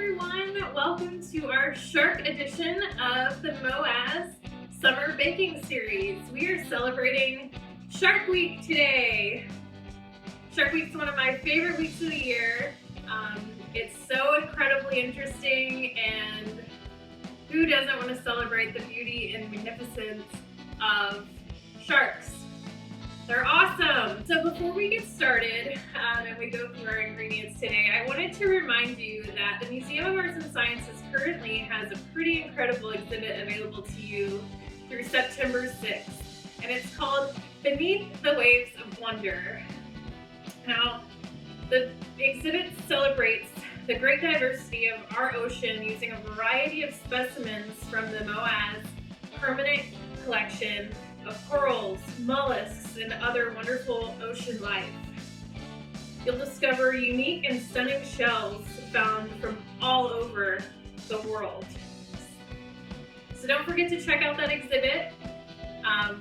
everyone, welcome to our Shark edition of the MOAS Summer Baking Series. We are celebrating Shark Week today. Shark Week is one of my favorite weeks of the year. It's so incredibly interesting, and who doesn't want to celebrate the beauty and magnificence of sharks? They're awesome! So before we get started and we go through our ingredients today, I wanted to remind you that the Museum of Arts and Sciences currently has a pretty incredible exhibit available to you through September 6th, and it's called Beneath the Waves of Wonder. Now, the exhibit celebrates the great diversity of our ocean using a variety of specimens from the MOAS permanent collection of corals, mollusks, and other wonderful ocean life. You'll discover unique and stunning shells found from all over the world. So don't forget to check out that exhibit.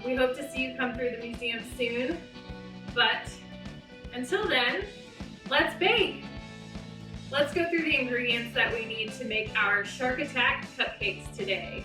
We hope to see you come through the museum soon. But until then, let's bake! Let's go through the ingredients that we need to make our Shark Attack Cupcakes today.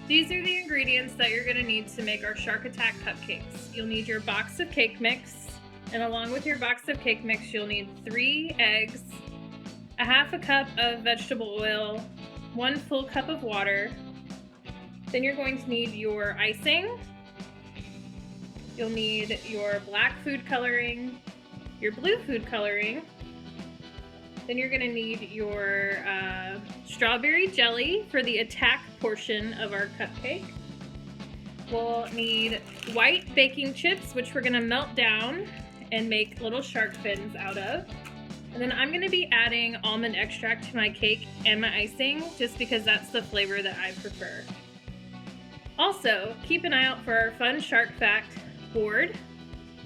These are the ingredients that you're going to need to make our Shark Attack Cupcakes. You'll need your box of cake mix, and along with your box of cake mix, you'll need 3 eggs, a half a cup of vegetable oil, 1 full cup of water. Then you're going to need your icing. You'll need your black food coloring, your blue food coloring. Then you're going to need your strawberry jelly for the attack portion of our cupcake. We'll need white baking chips, which we're going to melt down and make little shark fins out of. And then I'm going to be adding almond extract to my cake and my icing, just because that's the flavor that I prefer. Also, keep an eye out for our fun shark fact board.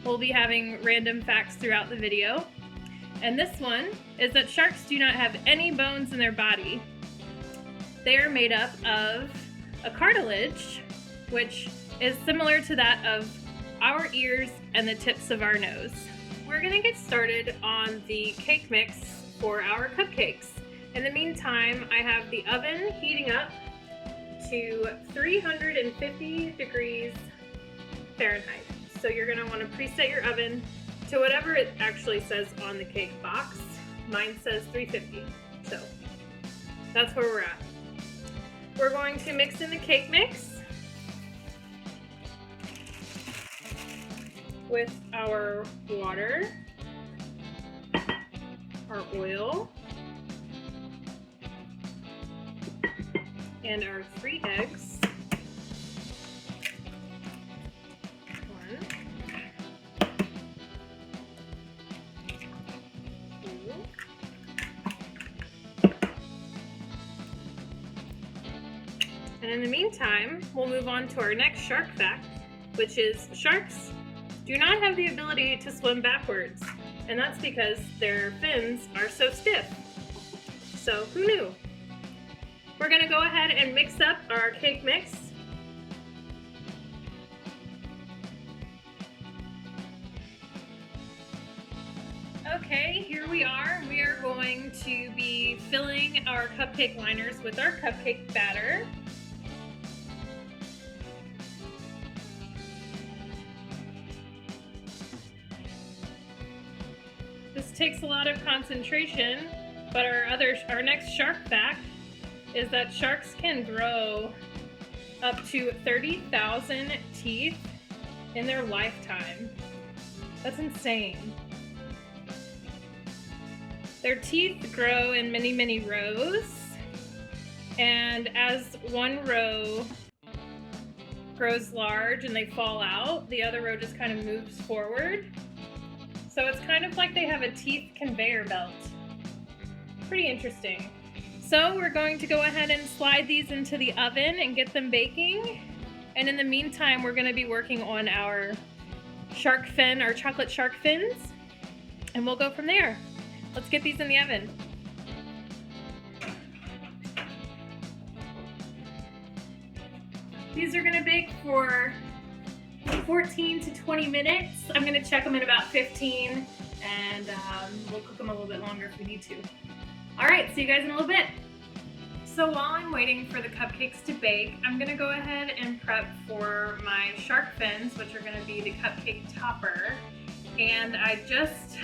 We'll be having random facts throughout the video. And this one is that sharks do not have any bones in their body. They are made up of a cartilage, which is similar to that of our ears and the tips of our nose. We're gonna get started on the cake mix for our cupcakes. In the meantime, I have the oven heating up to 350 degrees Fahrenheit. So you're gonna wanna preset your oven to whatever it actually says on the cake box. Mine says 350, so that's where we're at. We're going to mix in the cake mix with our water, our oil, and our 3 eggs. And in the meantime, we'll move on to our next shark fact, which is sharks do not have the ability to swim backwards, and that's because their fins are so stiff. So who knew? We're gonna go ahead and mix up our cake mix. Okay, here we are. We are going to be filling our cupcake liners with our cupcake batter. This takes a lot of concentration, but our next shark fact is that sharks can grow up to 30,000 teeth in their lifetime. That's insane. Their teeth grow in many, many rows, and as one row grows large and they fall out, the other row just kind of moves forward. So it's kind of like they have a teeth conveyor belt. Pretty interesting. So we're going to go ahead and slide these into the oven and get them baking. And in the meantime, we're going to be working on our shark fin, our chocolate shark fins, and we'll go from there. Let's get these in the oven. These are going to bake for 14 to 20 minutes. I'm going to check them in about 15, and we'll cook them a little bit longer if we need to. All right, see see you guys in a little bit. So while I'm waiting for the cupcakes to bake, I'm gonna go ahead and prep for my shark fins, which are gonna be the cupcake topper. And I just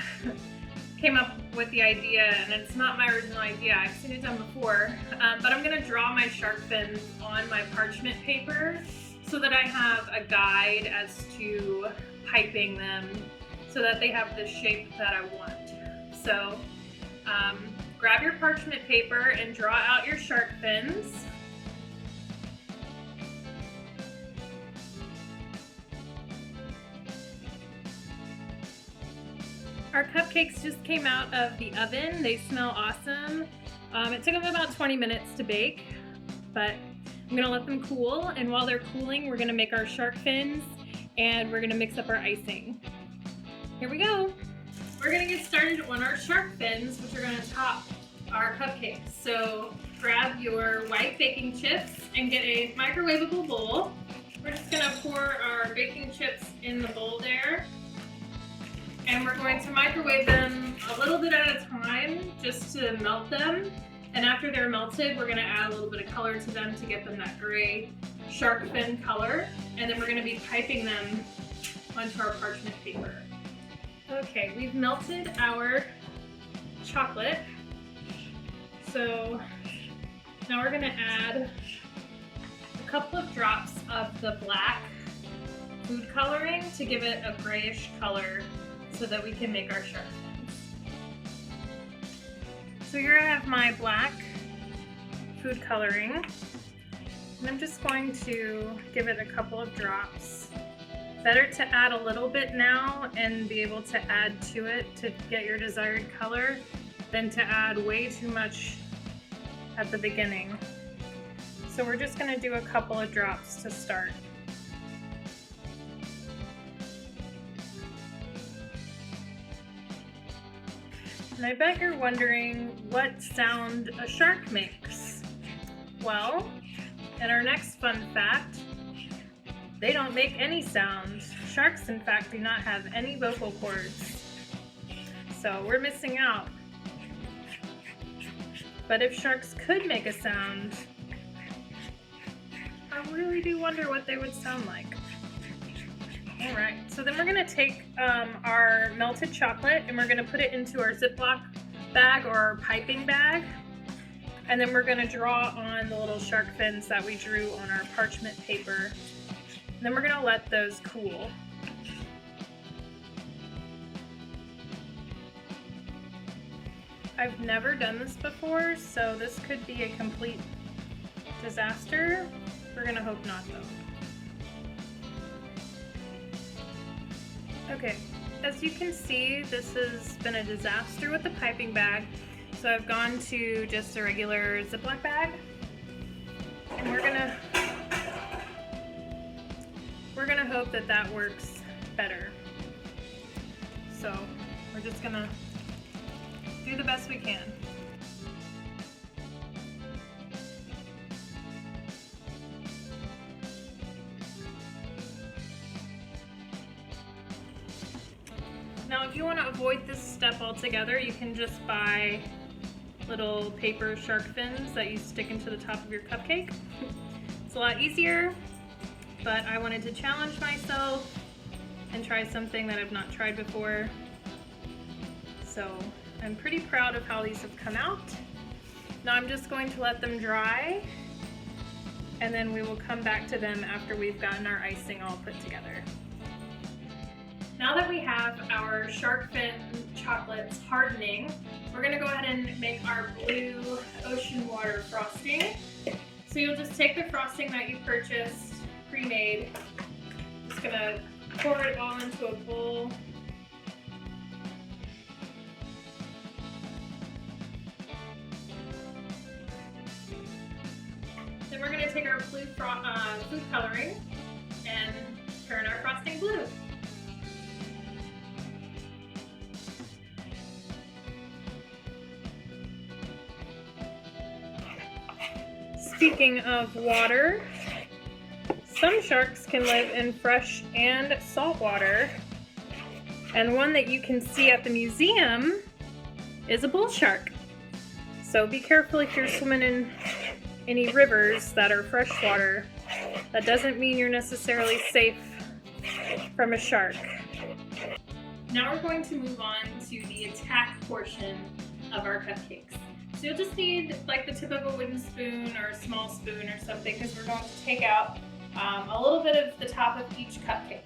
came up with the idea, and it's not my original idea, I've seen it done before, but I'm gonna draw my shark fins on my parchment paper so that I have a guide as to piping them so that they have the shape that I want. So grab your parchment paper and draw out your shark fins. Our cupcakes just came out of the oven. They smell awesome. It took them about 20 minutes to bake, but I'm gonna let them cool, and while they're cooling, we're gonna make our shark fins and we're gonna mix up our icing. Here we go. We're gonna get started on our shark fins, which are gonna top our cupcakes. So grab your white baking chips and get a microwavable bowl. We're just gonna pour our baking chips in the bowl there. And we're going to microwave them a little bit at a time just to melt them. And after they're melted, we're gonna add a little bit of color to them to get them that gray shark fin color. And then we're gonna be piping them onto our parchment paper. Okay, we've melted our chocolate. So now we're gonna add a couple of drops of the black food coloring to give it a grayish color so that we can make our shark fins. So here I have my black food coloring, and I'm just going to give it a couple of drops. Better to add a little bit now and be able to add to it to get your desired color than to add way too much at the beginning. So we're just going to do a couple of drops to start. And I bet you're wondering what sound a shark makes. Well, in our next fun fact, they don't make any sound. Sharks, in fact, do not have any vocal cords. So we're missing out. But if sharks could make a sound, I really do wonder what they would sound like. Alright, so then we're going to take our melted chocolate and we're going to put it into our Ziploc bag or our piping bag. And then we're going to draw on the little shark fins that we drew on our parchment paper. And then we're going to let those cool. I've never done this before, so this could be a complete disaster. We're going to hope not, though. Okay, as you can see, this has been a disaster with the piping bag. So I've gone to just a regular Ziploc bag, and we're gonna hope that that works better. So we're just gonna do the best we can. Now, if you want to avoid this step altogether, you can just buy little paper shark fins that you stick into the top of your cupcake. It's a lot easier, but I wanted to challenge myself and try something that I've not tried before. So I'm pretty proud of how these have come out. Now I'm just going to let them dry, and then we will come back to them after we've gotten our icing all put together. Now that we have our shark fin chocolates hardening, we're going to go ahead and make our blue ocean water frosting. So you'll just take the frosting that you purchased pre-made, just going to pour it all into a bowl. Then we're going to take our blue food coloring and turn our frosting blue. Speaking of water, some sharks can live in fresh and salt water, and one that you can see at the museum is a bull shark. So So be careful if you're swimming in any rivers that are freshwater. That doesn't mean you're necessarily safe from a shark. Now we're going to move on to the attack portion of our cupcakes. So you'll just need like the tip of a wooden spoon or a small spoon or something, because we're going to take out a little bit of the top of each cupcake.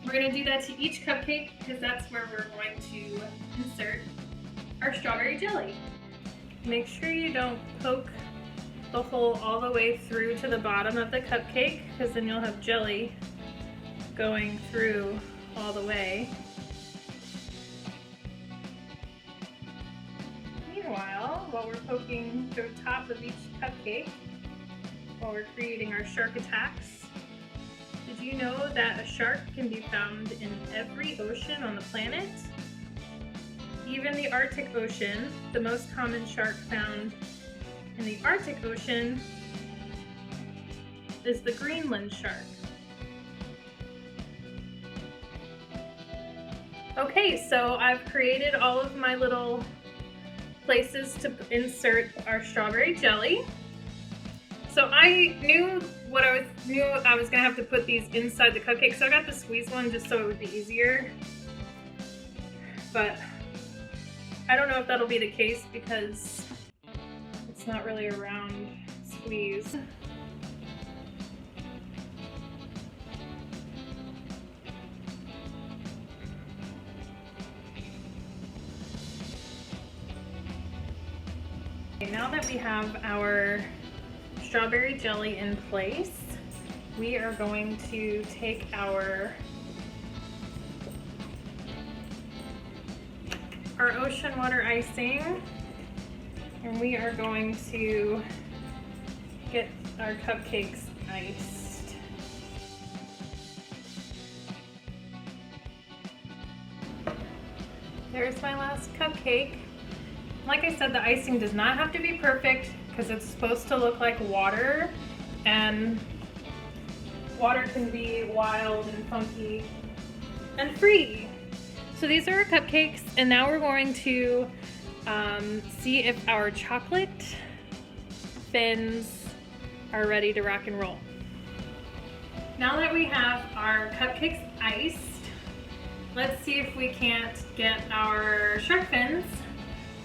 We're going to do that to each cupcake because that's where we're going to insert our strawberry jelly. Make sure you don't poke the hole all the way through to the bottom of the cupcake, because then you'll have jelly going through all the way. Meanwhile, while we're poking the top of each cupcake, while we're creating our shark attacks, did you know that a shark can be found in every ocean on the planet? Even the Arctic Ocean. The most common shark found in the Arctic Ocean is the Greenland shark. Okay, so I've created all of my little places to insert our strawberry jelly. So I knew I was gonna have to put these inside the cupcake, so I got the squeeze one just so it would be easier. But I don't know if that'll be the case because it's not really a round squeeze. Okay, now that we have our strawberry jelly in place, we are going to take our ocean water icing, and we are going to get our cupcakes iced. There's my last cupcake. Like I said, the icing does not have to be perfect because it's supposed to look like water, and water can be wild and funky and free. So these are our cupcakes, and now we're going to see if our chocolate fins are ready to rock and roll. Now that we have our cupcakes iced, let's see if we can't get our shark fins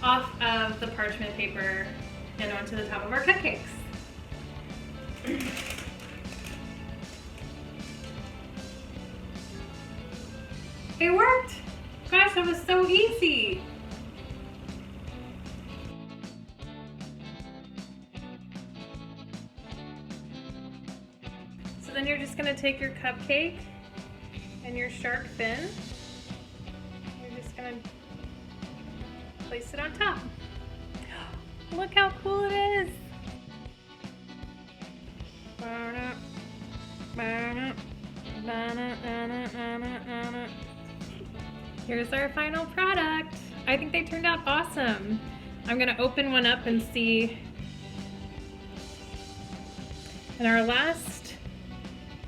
off of the parchment paper and onto the top of our cupcakes. It worked! Gosh, that was so easy! So then you're just gonna take your cupcake and your shark fin. You're just gonna place it on top. Look how cool it is! Here's our final product. I think they turned out awesome. I'm gonna open one up and see. And our last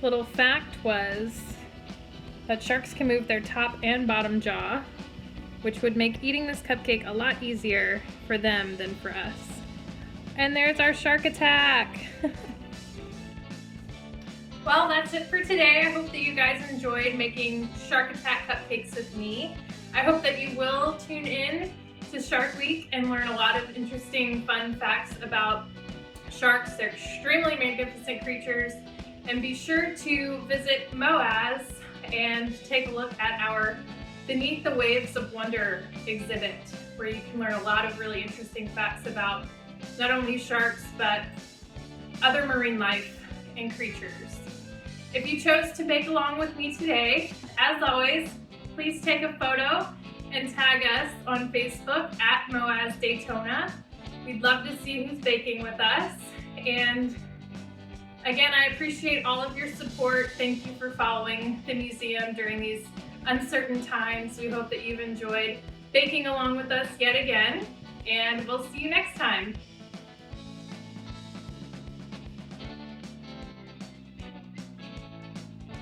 little fact was that sharks can move their top and bottom jaw, which would make eating this cupcake a lot easier for them than for us. And there's our shark attack. Well, that's it for today. I hope that you guys enjoyed making Shark Attack Cupcakes with me. I hope that you will tune in to Shark Week and learn a lot of interesting, fun facts about sharks. They're extremely magnificent creatures. And be sure to visit MOAS and take a look at our Beneath the Waves of Wonder exhibit, where you can learn a lot of really interesting facts about not only sharks, but other marine life and creatures. If you chose to bake along with me today, as always, please take a photo and tag us on Facebook at MOAS Daytona. We'd love to see who's baking with us. And again, I appreciate all of your support. Thank you for following the museum during these uncertain times. We hope that you've enjoyed baking along with us yet again, and we'll see you next time.